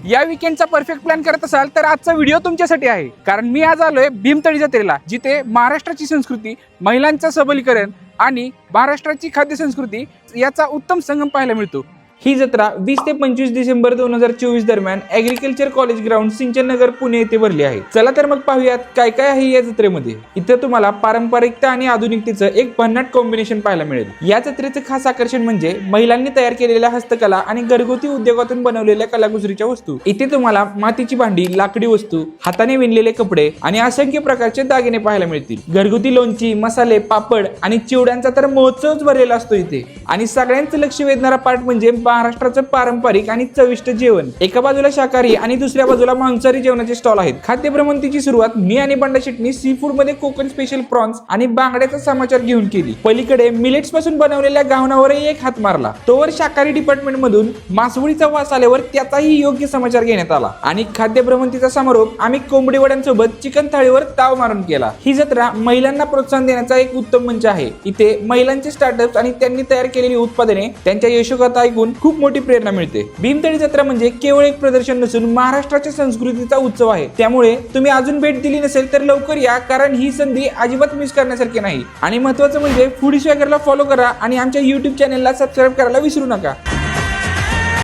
या विकेंडचा perfect plan करत असाल तर आजचा व्हिडिओ तुमच्यासाठी आहे। कारण मी आज आलोय भीमतळी जत्रेला, जिथे महाराष्ट्राची संस्कृती, महिलांचं सबलीकरण आणि महाराष्ट्राची खाद्य संस्कृती याचा उत्तम संगम पाहायला मिळतो। ही जत्रा 20 ते 25 डिसेंबर 2024 दरम्यान ॲग्रिकल्चर कॉलेज ग्राउंड सिंचन नगर पुणे येथे भरली आहे। चला तर मग पाहूयात काय काय आहे या जत्रेमध्ये। इथे तुम्हाला पारंपरिकता आणि आधुनिकतेचं एक भन्नाट कॉम्बिनेशन पाहायला मिळेल। या जत्रेचं खास आकर्षण म्हणजे महिलांनी तयार केलेल्या हस्तकला आणि घरगुती उद्योगातून बनवलेल्या कलाकुसरीच्या वस्तू। इथे तुम्हाला मातीची भांडी, लाकडी वस्तू, हाताने विणलेले कपडे आणि असंख्य प्रकारचे दागिने पाहायला मिळतील। घरगुती लोणची, मसाले, पापड आणि चिवड्यांचा तर महोत्सवच भरलेला असतो इथे। आणि सगळ्यांचं लक्ष वेधणारा पार्ट म्हणजे महाराष्ट्राचं पारंपरिक आणि चविष्ट जेवण। एका बाजूला शाकाहारी आणि दुसऱ्या बाजूला मांसाहारी जेवणाचे स्टॉल आहेत। खाद्य भ्रमंतीची सुरुवात मी आणि बंडा शेटनी सी फूड मध्ये कोकण स्पेशल प्रॉन्स आणि बांगड्याचा समाचार घेऊन केली। पलीकडे मिलेट्स पासून बनवलेल्या गावनावरही एक हात मारला। तोवर शाकाहारी डिपार्टमेंट मधून मासवडीचा वास आल्यावर त्याचाही योग्य समाचार घेण्यात आला। आणि खाद्य भ्रमंतीचा समारोप आम्ही कोंबडी वड्यांसोबत चिकन थाळीवर ताव मारून केला। ही जत्रा महिलांना प्रोत्साहन देण्याचा एक उत्तम मंच आहे। इथे महिलांचे स्टार्टअप्स आणि त्यांनी तयार केलेली उत्पादने, त्यांच्या यशोगाथा ऐकून खूप मोठी प्रेरणा मिळते। भीमतळी जत्रा म्हणजे केवळ एक प्रदर्शन नसून महाराष्ट्राच्या संस्कृतीचा उत्सव आहे। त्यामुळे तुम्ही अजून भेट दिली नसेल तर लवकर या, कारण ही संधी अजिबात मिस करण्यासारखी नाही। आणि महत्त्वाचं म्हणजे फूडी स्वॅगरला फॉलो करा आणि आमच्या YouTube चॅनलला सबस्क्राईब करायला विसरू नका।